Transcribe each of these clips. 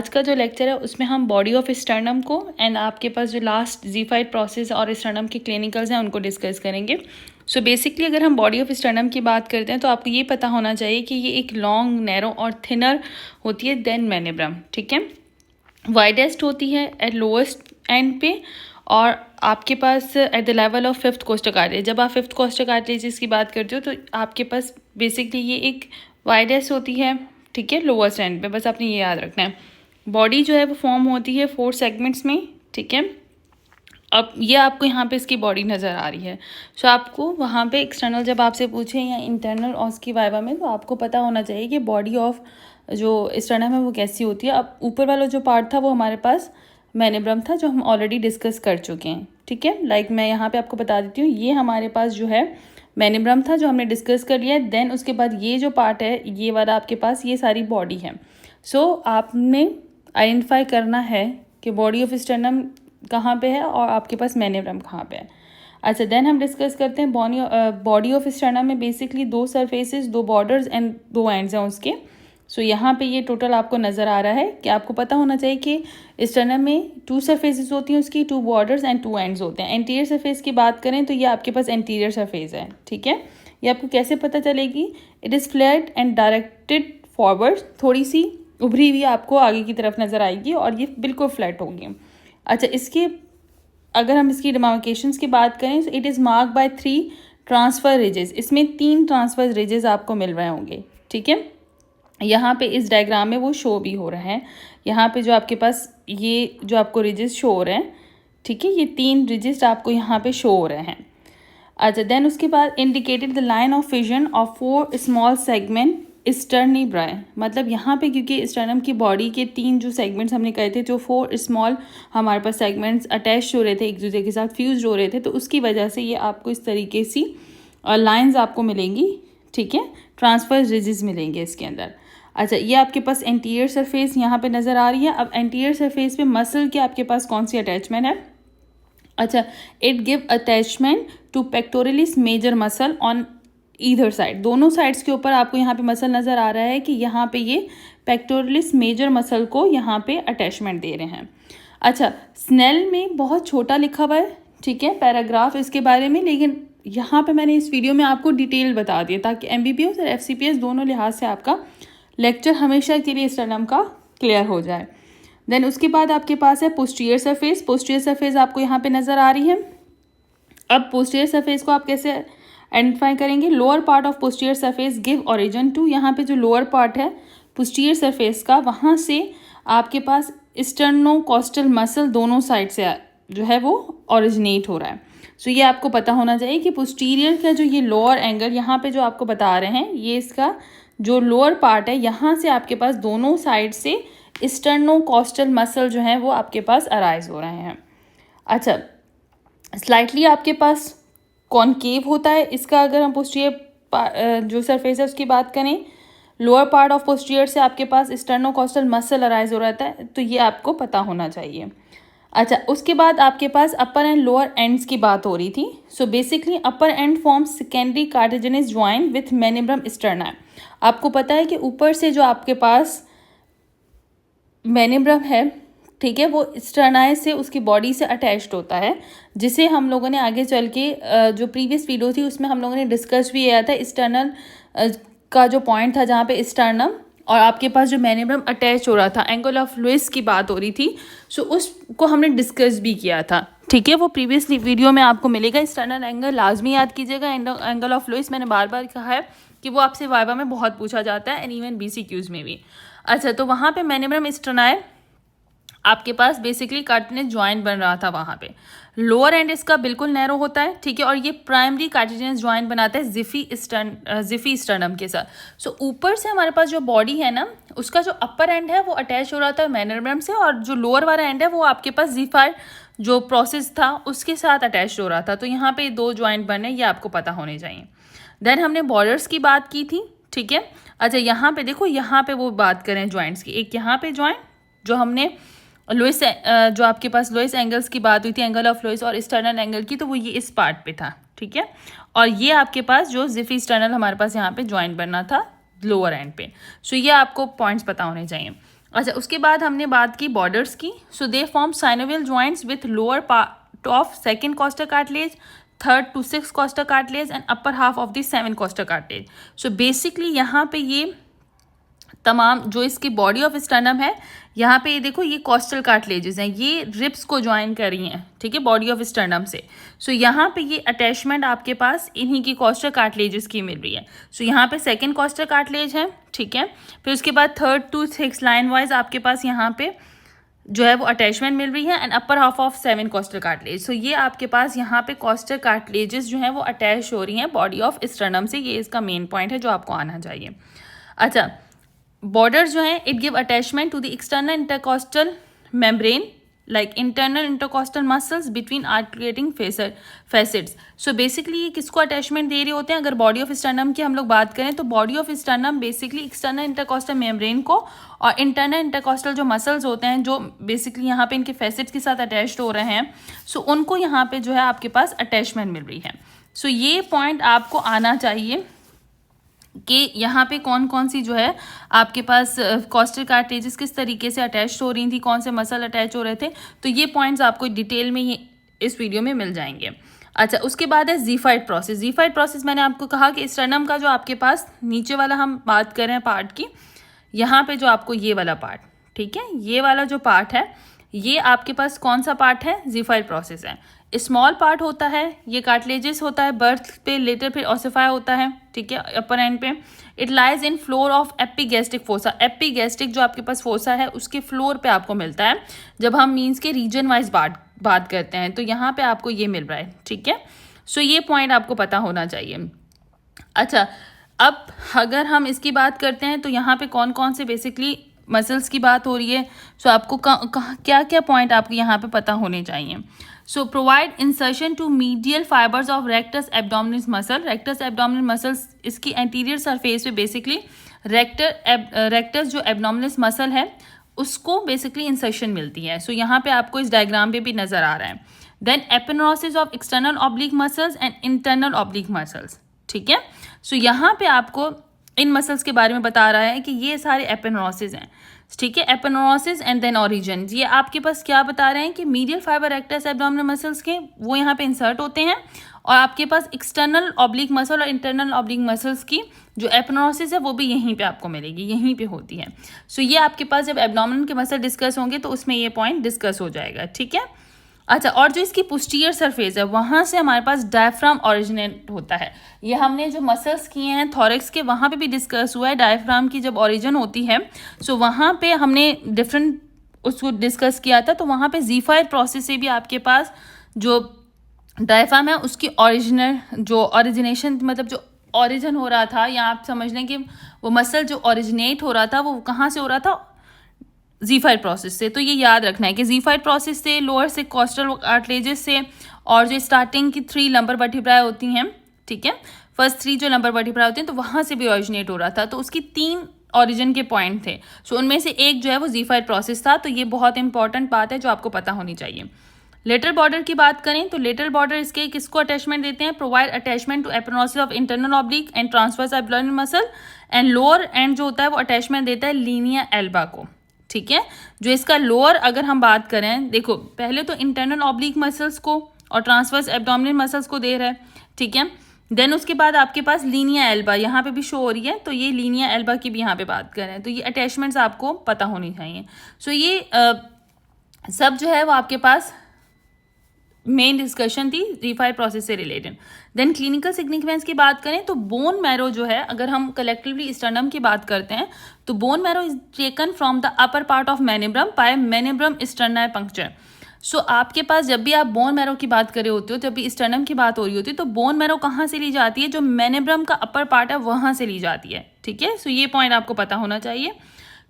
आज का जो लेक्चर है उसमें हम बॉडी ऑफ स्टर्नम को एंड आपके पास जो लास्ट ज़ीफाइड प्रोसेस और स्टर्नम के क्लिनिकल्स हैं उनको डिस्कस करेंगे। सो बेसिकली अगर हम बॉडी ऑफ स्टर्नम की बात करते हैं तो आपको ये पता होना चाहिए कि ये एक लॉन्ग, नैरो और थिनर होती है देन मेनिब्रम, ठीक है। वाइडेस्ट होती है एट लोएस्ट एंड पे और आपके पास at the level of fifth costal cartilage. जब आप फिफ्थ कोस्टल कार्टिलेज की बात करते हो तो आपके पास बेसिकली ये एक वाइडेस्ट होती है, ठीक है, लोअर एंड पे। बस आपने ये याद रखना है। बॉडी जो है वो फॉर्म होती है 4 सेगमेंट्स में, ठीक है। अब ये आपको यहाँ पे इसकी बॉडी नज़र आ रही है। सो आपको वहाँ पे एक्सटर्नल जब आपसे पूछे या इंटरनल और उसकी वाइवा में, तो आपको पता होना चाहिए कि बॉडी ऑफ जो स्टर्नम है वो कैसी होती है। अब ऊपर वाला जो पार्ट था वो हमारे पास मेनिब्रम था, जो हम ऑलरेडी डिस्कस कर चुके हैं, ठीक है। लाइक मैं यहाँ पे आपको बता देती हूँ, ये हमारे पास जो है मेनिब्रम था जो हमने डिस्कस कर लिया है। देन उसके बाद ये जो पार्ट है ये वाला आपके पास ये सारी बॉडी है। सो आपने आइडेंटिफाई करना है कि बॉडी ऑफ स्टर्नम कहाँ पे है और आपके पास मेनिब्रम कहाँ पे है। अच्छा, देन हम डिस्कस करते हैं बॉडी ऑफ स्टर्नम में basically 2 surfaces, 2 borders and 2 ends हैं उसके। सो यहाँ पे ये टोटल आपको नज़र आ रहा है कि आपको पता होना चाहिए कि स्टर्नम में 2 सरफेसेस होती हैं उसकी, 2 बॉर्डर्स एंड 2 एंड्स होते हैं। एंटीरियर सरफेस की बात करें तो ये आपके पास एंटीरियर सरफेस है, ठीक है। ये आपको कैसे पता चलेगी? It is flat and directed forward, थोड़ी सी उभरी हुई आपको आगे की तरफ नज़र आएगी और ये बिल्कुल फ्लैट होगी। अच्छा, इसके अगर हम इसकी डिमार्केशंस की बात करें तो it is mark bye 3 transfer ridges. इसमें 3 ट्रांसफ़र रिजेस आपको मिल रहे होंगे, ठीक है। यहाँ पे इस डायग्राम में वो शो भी हो रहे हैं। यहाँ पे जो आपके पास ये जो आपको रिजेस शो हो रहे हैं, ठीक है, ये 3 रिजेस आपको यहाँ पे शो हो रहे हैं। अच्छा, देन उसके बाद indicated the line of fusion of 4 small segment sternebrae. मतलब यहाँ पे क्योंकि स्टर्नम की बॉडी के 3 जो सेगमेंट्स हमने कहे थे, जो 4 स्मॉल हमारे पास सेगमेंट्स अटैच हो रहे थे, एक दूसरे के साथ फ्यूज हो रहे थे, तो उसकी वजह से ये आपको इस तरीके सी लाइंस आपको मिलेंगी, ठीक है, ट्रांसफर रिजेस मिलेंगे इसके अंदर। अच्छा, ये आपके पास एंटीरियर सरफेस यहाँ पे नज़र आ रही है। अब एंटीरियर सरफेस पे मसल के आपके पास कौन सी अटैचमेंट है? अच्छा, it give attachment to pectoralis major muscle on either side. दोनों साइड्स के ऊपर आपको यहाँ पे मसल नज़र आ रहा है कि यहाँ पे ये पेक्टोरलिस मेजर मसल को यहाँ पे अटैचमेंट दे रहे हैं। अच्छा, स्नेल में बहुत छोटा लिखा हुआ है, ठीक है, पैराग्राफ इसके बारे में, लेकिन यहाँ पे मैंने इस वीडियो में आपको डिटेल बता दिया ताकि MBBS और FCPS दोनों लिहाज से आपका लेक्चर हमेशा के लिए स्टर्नम का क्लियर हो जाए। देन उसके बाद आपके पास है पोस्टीरियर सरफेस। पोस्टीरियर सरफेस आपको यहाँ पे नज़र आ रही है। अब पोस्टीरियर सरफेस को आप कैसे आइडेंटिफाई करेंगे? Lower part of posterior surface give origin to, यहाँ पे जो लोअर पार्ट है पोस्टीरियर सरफेस का, वहाँ से आपके पास स्टर्नोकॉस्टल मसल दोनों साइड से जो है वो ओरिजिनेट हो रहा है। सो ये आपको पता होना चाहिए कि पोस्टीरियर का जो ये लोअर एंगल यहाँ पे जो आपको बता रहे हैं, ये इसका जो लोअर पार्ट है, यहाँ से आपके पास दोनों साइड से स्टर्नोकॉस्टल मसल जो है वो आपके पास अराइज हो रहे हैं। अच्छा, स्लाइटली आपके पास कॉनकेव होता है इसका। अगर हम पोस्टीरियर जो सरफेस है उसकी बात करें, लोअर पार्ट ऑफ पोस्टीरियर से आपके पास स्टर्नोकॉस्टल मसल अराइज हो रहता है, तो ये आपको पता होना चाहिए। अच्छा, उसके बाद आपके पास अपर एंड लोअर एंड्स की बात हो रही थी। So basically upper end form secondary cartilaginous joint with manubrium sterni. आपको पता है कि ऊपर से जो आपके पास मेनिब्रम है, ठीक है, वो स्टर्नाई से उसकी बॉडी से अटैच्ड होता है, जिसे हम लोगों ने आगे चल के जो प्रीवियस वीडियो थी उसमें हम लोगों ने डिस्कस भी किया था। स्टर्नल का जो पॉइंट था जहाँ पे स्टर्नम और आपके पास जो मेनिब्रम अटैच हो रहा था, एंगल ऑफ लुइस की बात हो रही थी। सो उसको हमने डिस्कस भी किया था, ठीक है, वो प्रीवियस वीडियो में आपको मिलेगा। स्टर्नल एंगल लाजमी याद कीजिएगा। एंगल ऑफ लुइस मैंने बार बार कहा है कि वो आपसे वाइवा में बहुत पूछा जाता है एंड इवन BCQs में भी। अच्छा, तो वहाँ पे मेनिब्रम स्टर्नाई आपके पास बेसिकली कार्टिलेजिनस ज्वाइंट बन रहा था वहाँ पे। लोअर एंड इसका बिल्कुल नैरो होता है, ठीक है, और ये प्राइमरी कार्टिलेजिनस ज्वाइंट बनाता है जिफी स्टर्नम के साथ। सो ऊपर से हमारे पास जो बॉडी है ना, उसका जो अपर एंड है वो अटैच हो रहा था मेनिब्रम से, और जो लोअर वाला एंड है वो आपके पास ज़ीफाइड जो प्रोसेस था उसके साथ अटैच हो रहा था। तो यहाँ पे 2 ज्वाइंट बने, ये आपको पता होने चाहिए। देन हमने बॉर्डर्स की बात की थी, ठीक है। अच्छा, यहाँ पे देखो, यहाँ पे वो बात करें ज्वाइंट्स की, एक यहाँ पे ज्वाइंट जो हमने लुइस जो आपके पास लुइस एंगल्स की बात हुई थी, एंगल ऑफ लुइस और स्टर्नल एंगल की, तो वो ये इस पार्ट पे था, ठीक है। और ये आपके पास जो जिफी स्टर्नल हमारे पास यहाँ पे ज्वाइंट बनना था लोअर एंड पे। सो ये आपको पॉइंट्स पता होने चाहिए। अच्छा, उसके बाद हमने बात की बॉर्डर्स की. So they form synovial joints with lower part of second costal cartilage, third to six costal cartilage and upper half of the seven costal cartilage. So basically यहाँ पे ये तमाम जो इसकी बॉडी ऑफ स्टर्नम है, यहाँ पे ये देखो ये कॉस्टल कार्टिलेजेस हैं, ये रिब्स को ज्वाइन कर रही हैं, ठीक है, बॉडी ऑफ स्टर्नम से. सो यहाँ पे ये अटैचमेंट आपके पास इन्हीं की कॉस्टल कार्टिलेजेस की मिल रही है. सो यहाँ पे सेकंड कॉस्टल कार्टिलेज है, ठीक है. फिर उसके बाद third to six line wise आपके पास यहाँ पे जो है वो अटैचमेंट मिल रही है and upper half of seven costal cartilage. So ये आपके पास यहाँ पे कॉस्टल कार्टिलेजेस जो है वो अटैच हो रही हैं बॉडी ऑफ स्टर्नम से. ये इसका मेन पॉइंट है जो आपको आना चाहिए. अच्छा, बॉर्डर्स जो हैं it give attachment to the external intercostal membrane like internal intercostal muscles between articulating facets. So basically ये किसको अटैचमेंट दे रहे होते हैं? अगर बॉडी ऑफ स्टर्नम की हम लोग बात करें तो body of sternum basically external intercostal membrane को और इंटरनल इंटरकॉस्टल जो मसल्स होते हैं जो बेसिकली यहाँ पे इनके फैसेट्स के साथ अटैच्ड हो रहे हैं, सो उनको यहाँ पे जो है आपके पास अटैचमेंट मिल रही है. सो ये पॉइंट आपको आना चाहिए कि यहाँ पे कौन कौन सी जो है आपके पास कॉस्टल कार्टिलेजेस किस तरीके से अटैच हो रही थी, कौन से मसल अटैच हो रहे थे. तो ये पॉइंट्स आपको डिटेल में ये इस वीडियो में मिल जाएंगे. अच्छा, उसके बाद है ज़ीफाइड प्रोसेस. ज़ीफाइड प्रोसेस मैंने आपको कहा कि स्टर्नम का जो आपके पास नीचे वाला हम बात कर रहे हैं पार्ट की, यहाँ पे जो आपको ये वाला पार्ट, ठीक है, ये वाला जो पार्ट है ये आपके पास कौन सा पार्ट है? ज़ीफाइड प्रोसेस है. स्मॉल पार्ट होता है, ये कार्टिलेजेस होता है बर्थ पे, लेटर फिर ऑसिफाई होता है, ठीक है, अपर एंड पे. It lies in floor of epigastric fossa. Epigastric जो आपके पास फोसा है उसके फ्लोर पे आपको मिलता है. जब हम मीन्स के रीजन वाइज बात करते हैं तो यहाँ पे आपको ये मिल रहा है, ठीक है. सो ये पॉइंट आपको पता होना चाहिए. अच्छा, अब अगर हम इसकी बात करते हैं तो यहाँ पे कौन कौन से बेसिकली मसल्स की बात हो रही है. सो आपको क्या क्या पॉइंट आपको यहाँ पे पता होने चाहिए. So provide insertion to medial fibres of rectus abdominal muscle. Rectus abdominal muscles इसकी एंटीरियर सरफेस पे बेसिकली रेक्टस जो एब्डोमिनल मसल है उसको बेसिकली इंसर्शन मिलती है. सो यहाँ पे आपको इस डायग्राम पे भी नजर आ रहा है. Then aponeurosis of external oblique muscles and internal oblique muscles, ठीक है. सो यहाँ पे आपको इन मसल्स के बारे में बता रहा है कि ये सारे एपिनोसिस हैं, ठीक है. एपिनोसिस एंड देन ओरिजिन, ये आपके पास क्या बता रहे हैं कि medial fibre rectus abdominal muscles के वो यहाँ पे इंसर्ट होते हैं और आपके पास एक्सटर्नल ऑब्लिक मसल और इंटरनल ऑब्लिक मसल्स की जो एपिनोसिस है वो भी यहीं पे आपको मिलेगी, यहीं पे होती है. सो ये आपके पास जब एब्डोमिनल के मसल डिस्कस होंगे तो उसमें ये पॉइंट डिस्कस हो जाएगा, ठीक है. अच्छा, और जो इसकी पोस्टीरियर सरफेस है वहाँ से हमारे पास डायफ्राम ओरिजिनेट होता है. ये हमने जो मसल्स किए हैं थॉरेक्स के वहाँ पे भी डिस्कस हुआ है. डायफ्राम की जब ओरिजिन होती है सो वहाँ पे हमने डिफरेंट उसको डिस्कस किया था. तो वहाँ पे ज़ीफाइड प्रोसेस से भी आपके पास जो डायफ्राम है उसकी ओरिजिनेशन मतलब जो ओरिजिन हो रहा था, या आप समझ लें कि वो मसल जो ओरिजिनेट हो रहा था वो कहाँ से हो रहा था? ज़ीफाइड प्रोसेस से. तो ये याद रखना है कि ज़ीफाइड प्रोसेस से, लोअर से कॉस्टल कार्टिलेजेस से, और जो स्टार्टिंग की 3 लंबर वर्टिब्राए होती हैं, ठीक है, फर्स्ट 3 जो लंबर वर्टिब्राए होती हैं तो वहाँ से भी ओरिजिनेट हो रहा था. तो उसकी 3 ओरिजिन के पॉइंट थे. सो उनमें से एक जो है वो ज़ीफाइड प्रोसेस था. तो ये बहुत इंपॉर्टेंट बात है जो आपको पता होनी चाहिए. लेटरल बॉर्डर की बात करें तो लेटरल बॉर्डर इसके किसको अटैचमेंट देते हैं? Provide attachment to aponeurosis of internal oblique and transverse abdominal muscle. And lower end जो होता है वो अटैचमेंट देता है लीनिया एल्बा को, ठीक है. जो इसका लोअर अगर हम बात करें, देखो पहले तो इंटरनल ऑब्लिक मसल्स को और ट्रांसवर्स एब्डोमिनल मसल्स को दे रहा है, ठीक है. देन उसके बाद आपके पास लीनिया एल्बा यहाँ पे भी शो हो रही है, तो ये लीनिया एल्बा की भी यहाँ पे बात करें तो ये अटैचमेंट्स आपको पता होनी चाहिए. सो ये सब जो है वो आपके पास मेन डिस्कशन थी ज़ीफाइड प्रोसेस से रिलेटेड. देन क्लिनिकल सिग्निफिकेंस की बात करें तो बोन मैरो जो है, अगर हम कलेक्टिवली स्टर्नम की बात करते हैं तो bone marrow is taken from the upper part of manubrium by manubrium sterni puncture. So आपके पास जब भी आप बोन मैरो की बात कर रहे होते हो, जब भी स्टर्नम की बात हो रही होती है तो बोन मैरो कहाँ से ली जाती है? जो मेनिब्रम का अपर पार्ट है वहाँ से ली जाती है, ठीक है. सो ये पॉइंट आपको पता होना चाहिए.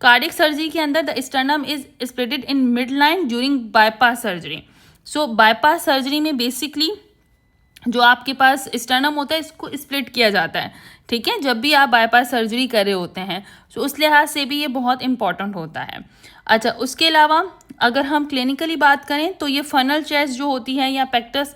कार्डियक सर्जरी के अंदर the sternum is splitted in mid line during bypass surgery. So bypass surgery में बेसिकली जो आपके पास स्टर्नम होता है इसको स्प्लिट किया जाता है, ठीक है, जब भी आप बाईपास सर्जरी कर रहे होते हैं. सो उस लिहाज से भी ये बहुत इंपॉर्टेंट होता है. अच्छा, उसके अलावा अगर हम क्लिनिकली बात करें तो ये फनल चेस्ट जो होती है या पेक्टस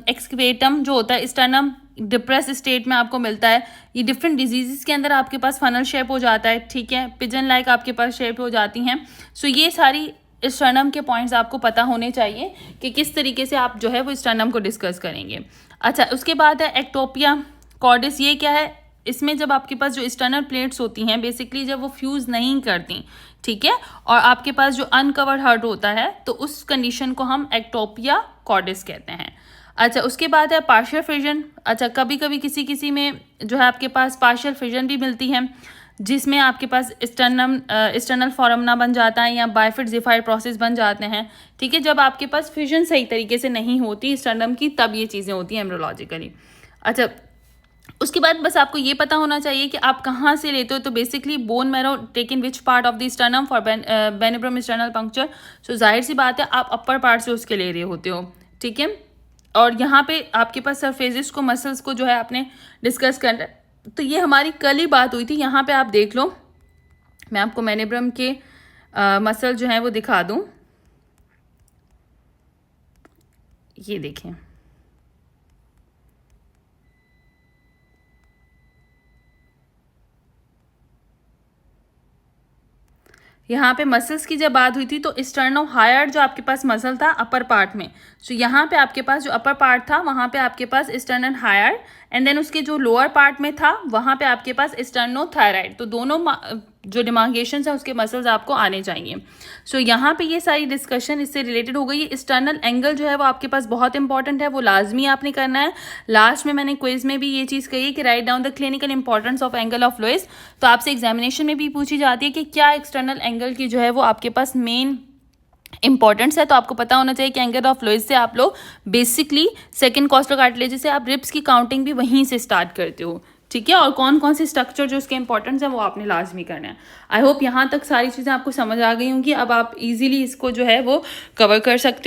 एक्सक्वेटम जो होता है स्टर्नम डिप्रेस स्टेट में आपको मिलता है। ये डिफरेंट डिजीज़ के अंदर आपके पास फनल शेप हो जाता है, ठीक है, पिजन लाइक आपके पास शेप हो जाती हैं। सो ये सारी स्टर्नम के पॉइंट्स आपको पता होने चाहिए कि किस तरीके से आप जो है वो स्टर्नम को डिस्कस करेंगे। अच्छा, उसके बाद है एक्टोपिया कॉर्डिस। ये क्या है? इसमें जब आपके पास जो स्टर्नल प्लेट्स होती हैं बेसिकली जब वो फ्यूज़ नहीं करती, ठीक है, और आपके पास जो अनकवर्ड हार्ट होता है, तो उस कंडीशन को हम एक्टोपिया कॉर्डिस कहते हैं। अच्छा, उसके बाद है पार्शियल फिजन। अच्छा, कभी कभी किसी में जो है आपके पास पार्शियल फिजन भी मिलती है, जिसमें आपके पास स्टर्नल फॉरमना बन जाता है या बाइफिड ज़िफाइड प्रोसेस बन जाते हैं, ठीक है। जब आपके पास फिजन सही तरीके से नहीं होती स्टर्नम की, तब ये चीज़ें होती हैं एम्ब्रियोलॉजिकली। अच्छा, उसके बाद बस आपको ये पता होना चाहिए कि आप कहाँ से लेते हो। तो basically bone marrow taken which part of the sternum for manubrium sternal puncture. So जाहिर सी बात है आप अपर पार्ट से उसके ले रहे होते हो, ठीक है। और यहाँ पे आपके पास सरफेसिस को मसल्स को जो है आपने डिस्कस करना। तो ये हमारी कल ही बात हुई थी। यहाँ पे आप देख लो, मैं आपको बेनिब्रम के मसल जो हैं वो दिखा दूँ। ये देखें, यहाँ पे मसल्स की जब बात हुई थी तो स्टर्नो हायर जो आपके पास मसल था अपर पार्ट में, सो यहाँ पे आपके पास जो अपर पार्ट था वहाँ पे आपके पास स्टर्नल हायर, एंड देन उसके जो लोअर पार्ट में था वहाँ पे आपके पास स्टर्नो थायराइड। तो दोनों जो डिमार्केशंस हैं उसके मसल्स आपको आने चाहिए। सो यहाँ पे ये सारी डिस्कशन इससे रिलेटेड हो गई। स्टर्नल एंगल जो है वो आपके पास बहुत इंपॉर्टेंट है, वो लाजमी आपने करना है। लास्ट में मैंने क्विज में भी ये चीज़ कही है कि write down the clinical importance of angle of Louis. तो आपसे एग्जामिनेशन में भी पूछी जाती है कि क्या एक्सटर्नल एंगल की जो है वो आपके पास मेन इंपॉर्टेंस है। तो आपको पता होना चाहिए कि एंगल ऑफ लुईस से आप लोग बेसिकली सेकंड कॉस्टल कार्टिलेज से आप रिब्स की काउंटिंग भी वहीं से स्टार्ट करते हो, ठीक है। और कौन कौन से स्ट्रक्चर जो उसके इंपॉर्टेंस है वो आपने लाजमी करना है। आई होप यहाँ तक सारी चीज़ें आपको समझ आ गई होंगी। अब आप इजीली इसको जो है वो कवर कर सकते हो।